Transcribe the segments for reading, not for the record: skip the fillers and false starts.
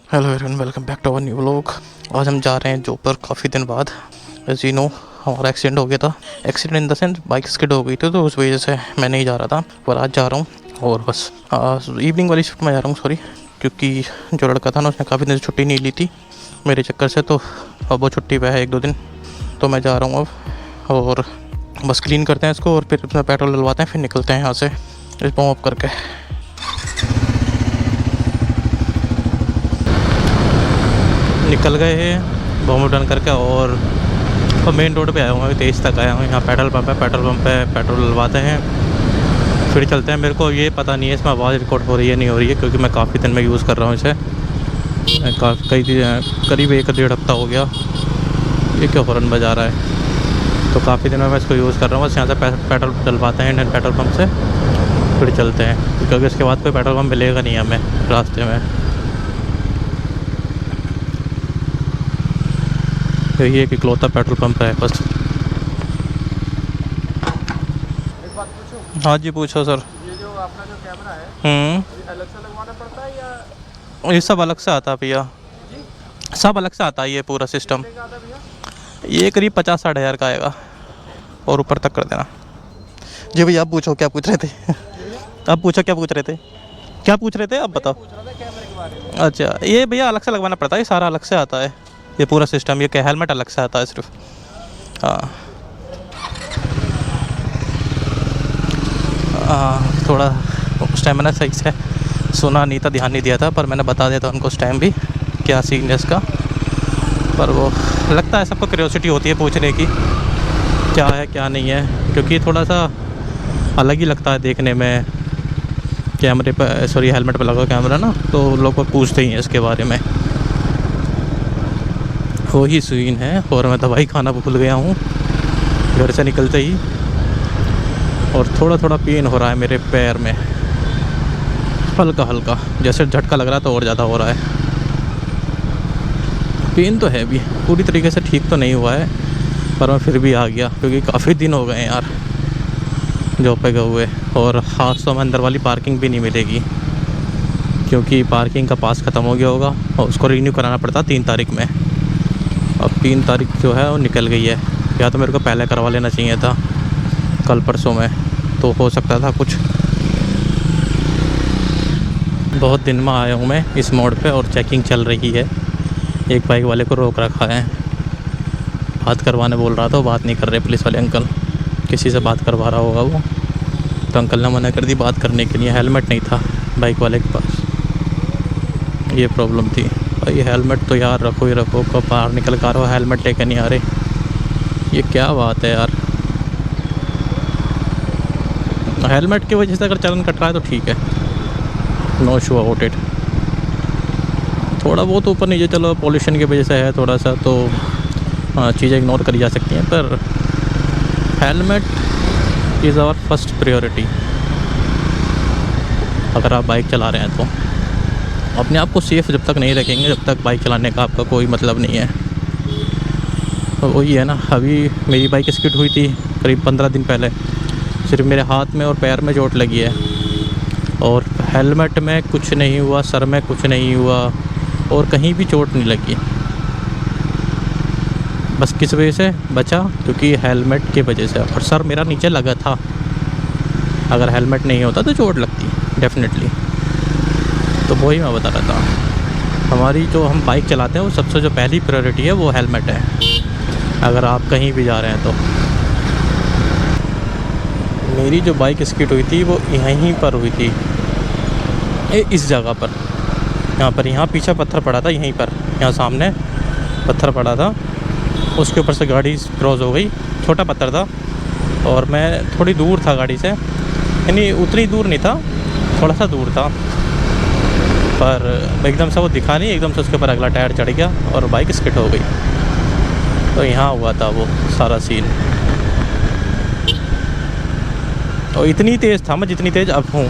Hello everyone, welcome back to our new vlog. आज हम जा रहे हैं जॉब पर काफ़ी दिन बाद। एज यू नो, हमारा एक्सीडेंट हो गया था। Accident in the sense bike skid हो गई थी, तो उस वजह से मैं नहीं जा रहा था, पर आज जा रहा हूँ। और बस इवनिंग वाली शिफ्ट में जा रहा हूँ, सॉरी, क्योंकि जो लड़का था ना, उसने काफ़ी दिन से छुट्टी नहीं ली थी मेरे चक्कर से, तो अब वो छुट्टी पे है 1-2 दिन, तो मैं जा रहा हूँ अब। और बस क्लीन करते हैं इसको और फिर अपना पेट्रोल डलवाते हैं, फिर निकलते हैं यहाँ से इस पंप अप करके। निकल गए हैं बॉम्ब डन करके और मेन रोड पे आया हूँ, अभी 23 तक आया हूँ। यहाँ पेट्रोल पंप है, पेट्रोल पंप पे पेट्रोल डलवाते हैं फिर चलते हैं। मेरे को ये पता नहीं है इसमें आवाज़ रिकॉर्ड हो रही है नहीं हो रही है, क्योंकि मैं काफ़ी दिन में यूज़ कर रहा हूँ इसे। करीब 1-1.5 हफ्ता हो गया। ये क्या हॉर्न बजा रहा है? तो काफ़ी दिन में मैं इसको यूज़ कर रहा हूँ। बस यहाँ से पेट्रोल डलवाते हैं इंडियन पेट्रोल पंप से, फिर चलते हैं, क्योंकि इसके बाद कोई पेट्रोल पंप मिलेगा नहीं हमें रास्ते में। यही एक इकलौता पेट्रोल पंप है बस। एक बात पूछूं? हाँ जी, पूछो सर। ये जो अपना जो कैमरा है, ये अलग से लगवाना पड़ता है या ये सब अलग से आता है भैया, जी? सब अलग से आता है ये पूरा सिस्टम। कितने का आता है भैया? ये करीब 50-60 हज़ार का आएगा और ऊपर तक कर देना। जी भैया, आप पूछो क्या पूछ रहे थे? आप पूछो क्या पूछ रहे थे? क्या पूछ रहे थे आप बताओ। पूछ रहा था कैमरे के बारे में। अच्छा, ये भैया अलग से लगवाना पड़ता है, ये सारा अलग से आता है, ये पूरा सिस्टम। ये क्या हेलमेट अलग से आता है सिर्फ। हाँ थोड़ा उस टाइम मैंने सही से सुना नहीं था, ध्यान नहीं दिया था, पर मैंने बता दिया था उनको उस टाइम भी क्या सीन है इसका। पर वो लगता है सबको क्यूरियोसिटी होती है पूछने की क्या है क्या नहीं है, क्योंकि थोड़ा सा अलग ही लगता है देखने में। कैमरे पर, सॉरी, हेलमेट पर लगा कैमरा ना, तो लोग पूछते ही हैं इसके बारे में। वही सीन है। और मैं दवाई खाना भूल गया हूँ घर से निकलते ही, और थोड़ा थोड़ा पेन हो रहा है मेरे पैर में, हल्का हल्का, जैसे झटका लग रहा है तो और ज़्यादा हो रहा है। पेन तो है भी, पूरी तरीके से ठीक तो नहीं हुआ है, पर मैं फिर भी आ गया, क्योंकि काफ़ी दिन हो गए यार जॉब पे गए हुए। और खास तो हमें अंदर वाली पार्किंग भी नहीं मिलेगी, क्योंकि पार्किंग का पास ख़त्म हो गया होगा और उसको रीन्यू कराना पड़ता 3 तारीख में। अब 3 तारीख जो है वो निकल गई है, या तो मेरे को पहले करवा लेना चाहिए था कल परसों में, तो हो सकता था कुछ। बहुत दिन में आया हूँ मैं इस मोड़ पे और चेकिंग चल रही है। एक बाइक वाले को रोक रखा है, बात करवाने बोल रहा था, वो बात नहीं कर रहे पुलिस वाले अंकल, किसी से बात करवा रहा होगा वो, तो अंकल ने मना कर दी बात करने के लिए। हेलमेट नहीं था बाइक वाले के पास, ये प्रॉब्लम थी। और ये हेलमेट तो यार रखो ही रखो, कब बाहर निकल कर आ रहे हो हेलमेट लेकर नहीं आ रहे, ये क्या बात है यार। हेलमेट की वजह से अगर चलन कट रहा है तो ठीक है, नो इशू अबाउट इट। थोड़ा बहुत ऊपर नीचे चलो पॉल्यूशन की वजह से है थोड़ा सा, तो चीज़ें इग्नोर करी जा सकती हैं, पर helmet is our first priority. अगर आप बाइक चला रहे हैं तो अपने आप को सेफ़ जब तक नहीं रखेंगे, जब तक बाइक चलाने का आपका कोई मतलब नहीं है। तो वही है ना, अभी मेरी बाइक स्किड हुई थी करीब 15 दिन पहले, सिर्फ मेरे हाथ में और पैर में चोट लगी है, और हेलमेट में कुछ नहीं हुआ, सर में कुछ नहीं हुआ, और कहीं भी चोट नहीं लगी। बस किस वजह से बचा? क्योंकि हेलमेट की वजह से। और सर मेरा नीचे लगा था, अगर हेलमेट नहीं होता तो चोट लगती डेफिनेटली। तो वही मैं बता रहा था, हमारी जो हम बाइक चलाते हैं वो सबसे जो पहली प्रायोरिटी है वो हेलमेट है, अगर आप कहीं भी जा रहे हैं तो। मेरी जो बाइक स्किड हुई थी वो यहीं पर हुई थी, इस जगह पर, यहाँ पर, यहाँ पीछे पत्थर पड़ा था, यहीं पर, यहाँ सामने पत्थर पड़ा था, उसके ऊपर से गाड़ी क्रॉस हो गई। छोटा पत्थर था और मैं थोड़ी दूर था गाड़ी से, यानी उतनी दूर नहीं था, थोड़ा सा दूर था, पर एकदम से वो दिखा नहीं, एकदम से उसके ऊपर अगला टायर चढ़ गया और बाइक स्किड हो गई। तो यहाँ हुआ था वो सारा सीन। और इतनी तेज़ था मैं जितनी तेज़ अब हूँ,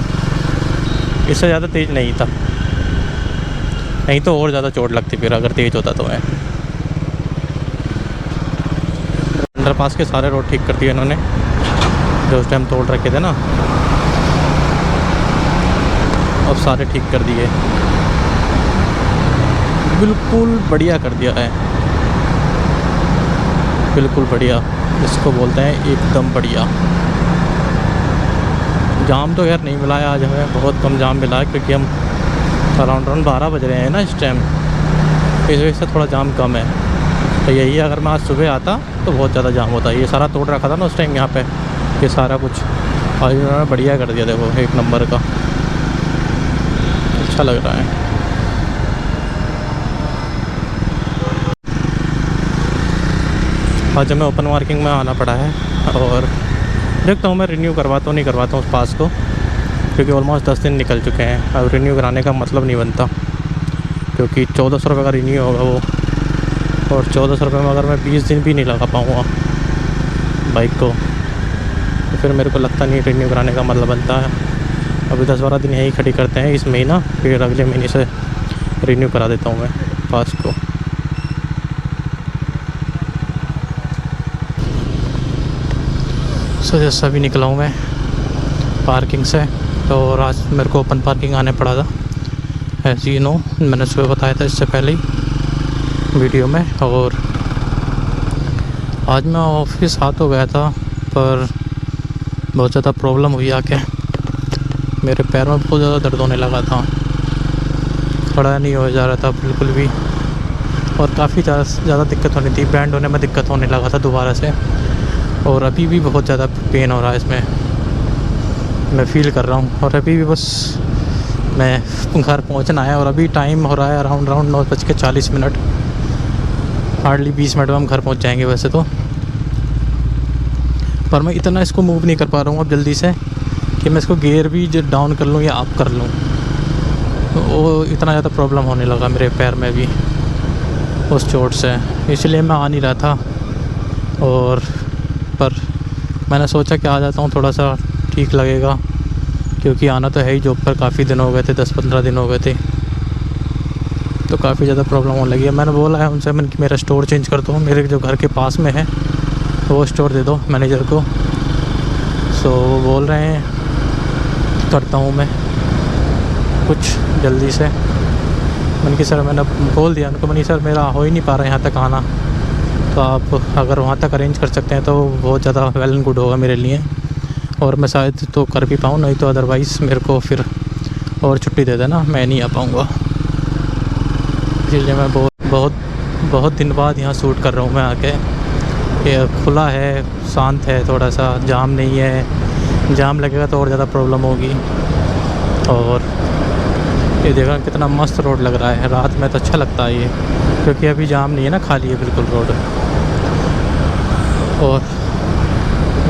इससे ज़्यादा तेज़ नहीं था, नहीं तो और ज़्यादा चोट लगती फिर अगर तेज़ होता तो मैं। अंडरपास के सारे रोड ठीक कर दिए इन्होंने, जो उस टाइम तोड़ रखे थे ना, अब सारे ठीक कर दिए। बिल्कुल बढ़िया कर दिया है, बिल्कुल बढ़िया, इसको बोलते हैं एकदम बढ़िया। जाम तो यार नहीं मिला है आज हमें, बहुत कम जाम मिला है क्योंकि हम अराउंड 12 बज रहे हैं ना इस टाइम, इस वजह से थोड़ा जाम कम है। तो यही है, अगर मैं आज सुबह आता तो बहुत ज़्यादा जाम होता। ये सारा तोड़ रखा था ना उस टाइम यहाँ पे, ये सारा कुछ आज उन्होंने बढ़िया कर दिया, देखो एक नंबर का, अच्छा लग रहा है। आज हमें ओपन मार्किंग में आना पड़ा है और देखता हूँ मैं रिन्यू करवाता हूँ नहीं करवाता हूँ उस पास को, क्योंकि ऑलमोस्ट 10 दिन निकल चुके हैं। अब रिन्यू कराने का मतलब नहीं बनता, क्योंकि 1400 रुपये का रिन्यू होगा वो, और 1400 रुपये में अगर मैं 20 दिन भी नहीं लगा पाऊँगा बाइक को, तो फिर मेरे को लगता नहीं रिन्यू कराने का मतलब बनता है। अभी 10-12 दिन यहीं खड़ी करते हैं इस महीना, फिर अगले महीने से रिन्यू करा देता हूँ मैं पास को। सो जैसा भी निकला हूँ मैं पार्किंग से, और आज मेरे को ओपन पार्किंग आने पड़ा था, ऐसे ही नो, मैंने सुबह बताया था इससे पहले ही वीडियो में। और आज मैं ऑफिस आ तो गया था, पर बहुत ज़्यादा प्रॉब्लम हुई आके, मेरे पैर में बहुत ज़्यादा दर्द होने लगा था, खड़ा नहीं हो जा रहा था बिल्कुल भी, और काफ़ी ज़्यादा दिक्कत होनी थी, बैंड होने में दिक्कत होने लगा था दोबारा से, और अभी भी बहुत ज़्यादा पेन हो रहा है इसमें, मैं फ़ील कर रहा हूँ। और अभी भी बस मैं घर पहुँचना है, और अभी टाइम हो रहा है अराउंड 9:40, हार्डली 20 मिनट में हम घर पहुँच जाएंगे वैसे तो, पर मैं इतना इसको मूव नहीं कर पा रहा हूँ अब जल्दी से कि मैं इसको गियर भी डाउन कर लूँ या अप कर लूँ, वो इतना ज़्यादा प्रॉब्लम होने लगा मेरे पैर में भी उस चोट से, इसलिए मैं आ नहीं रहा था। और पर मैंने सोचा कि आ जाता हूँ, थोड़ा सा ठीक लगेगा, क्योंकि आना तो है ही, जॉब पर काफ़ी दिन हो गए थे, 10-15 दिन हो गए थे, तो काफ़ी ज़्यादा प्रॉब्लम होने लगी है। मैंने बोला है उनसे कि मेरा स्टोर चेंज कर दो, मेरे जो घर के पास में है तो वो स्टोर दे दो मैनेजर को। सो वो बोल रहे हैं करता हूँ मैं कुछ जल्दी से। मैंने कि सर, मैंने बोल दिया उनको, मैंने सर मेरा हो ही नहीं पा रहा यहाँ तक आना, तो आप अगर वहाँ तक अरेंज कर सकते हैं तो बहुत ज़्यादा वेल एंड गुड होगा मेरे लिए, और मैं शायद तो कर भी पाऊँ, नहीं तो अदरवाइज़ मेरे को फिर और छुट्टी दे देना, मैं नहीं आ पाऊँगा। इसलिए मैं बहुत दिन बाद यहाँ शूट कर रहा हूँ मैं आके। ये खुला है, शांत है, थोड़ा सा जाम नहीं है, जाम लगेगा तो और ज़्यादा प्रॉब्लम होगी। और ये देखा कितना मस्त रोड लग रहा है, रात में तो अच्छा लगता है ये, क्योंकि अभी जाम नहीं है ना, खाली है बिल्कुल रोड। और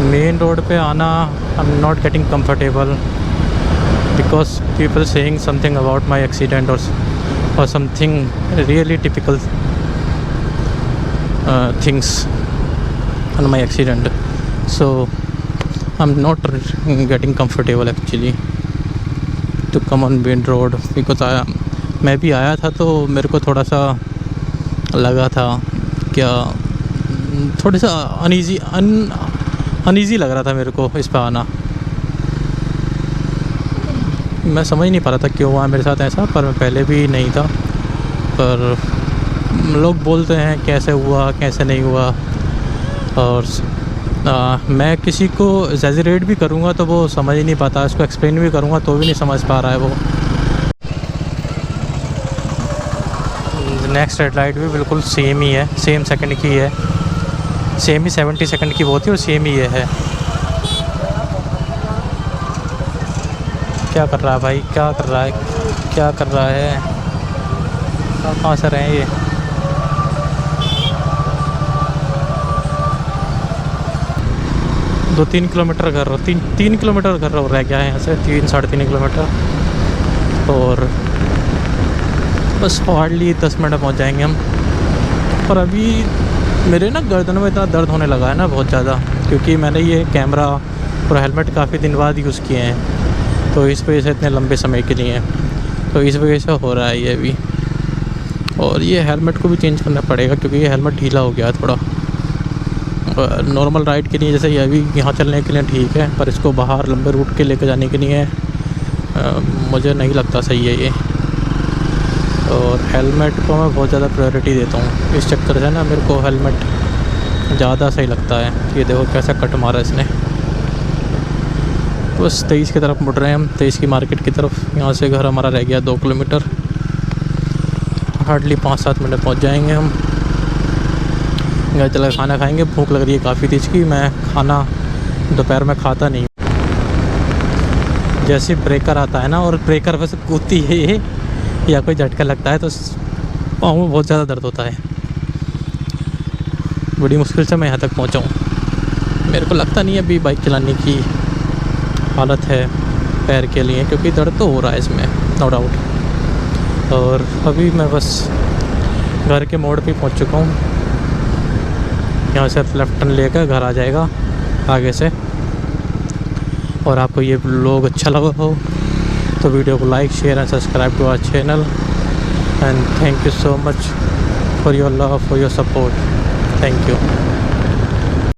मेन रोड पे आना I am not getting comfortable, because people saying something about my accident और something really typical things on my accident, so I'm not getting comfortable actually to come on main road, because मैं भी आया था तो मेरे को थोड़ा सा लगा था क्या, थोड़ा सा अनईज़ी लग रहा था मेरे को इस पर आना। मैं समझ नहीं पा रहा था क्यों हुआ मेरे साथ ऐसा, पर मैं पहले भी नहीं था, पर लोग बोलते हैं कैसे हुआ कैसे नहीं हुआ, और मैं किसी को एग्जैजरेट भी करूँगा तो वो समझ ही नहीं पाता, इसको एक्सप्लेन भी करूँगा तो भी नहीं समझ पा रहा है वो। नेक्स्ट रेड लाइट भी बिल्कुल सेम ही है, सेम सेकंड की है, सेम ही 70 सेकंड की वो थी और सेम ही ये है। क्या कर रहा है भाई, क्या कर रहा है, क्या कर रहा है, कहाँ से रहे हैं ये। दो 3 किलोमीटर कर रहा, 3 किलोमीटर कर रहा रह गया है यहाँ से, 3-3.5 किलोमीटर, और बस हार्डली 10 मिनट में पहुँच जाएंगे हम। और अभी मेरे ना गर्दन में इतना दर्द होने लगा है ना बहुत ज़्यादा, क्योंकि मैंने ये कैमरा और हेलमेट काफ़ी दिन बाद यूज़ किए हैं, तो इस वजह से इतने लंबे समय के लिए, तो इस वजह से हो रहा है ये भी। और ये हेलमेट को भी चेंज करना पड़ेगा, क्योंकि ये हेलमेट ढीला हो गया है थोड़ा। नॉर्मल राइड के लिए जैसे ये अभी यहाँ चलने के लिए ठीक है, पर इसको बाहर लंबे रूट के लेकर जाने के लिए मुझे नहीं लगता सही है ये। और हेलमेट को मैं बहुत ज़्यादा प्रायोरिटी देता हूँ। इस चक्कर से ना मेरे को हेलमेट ज़्यादा सही लगता है। ये देखो कैसा कट मारा इसने। बस 23 की तरफ मुड़ रहे हैं हम, 23 की मार्केट की तरफ। यहाँ से घर हमारा रह गया 2 किलोमीटर। हार्डली 5-7 मिनट पहुँच जाएंगे हम। घर चला खाना खाएंगे। भूख लग रही है काफ़ी तेज़ की। मैं खाना दोपहर में खाता नहीं। जैसे ब्रेकर आता है ना और ब्रेकर बस कूदती है ये या कोई झटका लगता है तो पाँव में बहुत ज़्यादा दर्द होता है। बड़ी मुश्किल से मैं यहाँ तक पहुँचा हूँ। मेरे को लगता नहीं अभी बाइक चलाने की हालत है पैर के लिए, क्योंकि दर्द तो हो रहा है इसमें, नो डाउट। और अभी मैं बस घर के मोड़ पे पहुँच चुका हूँ। यहाँ से लेफ्ट टर्न लेकर घर आ जाएगा आगे से। और आपको ये व्लॉग अच्छा लगा हो तो वीडियो को like, share and subscribe to our channel. And thank you so much for your love, for your support. Thank you.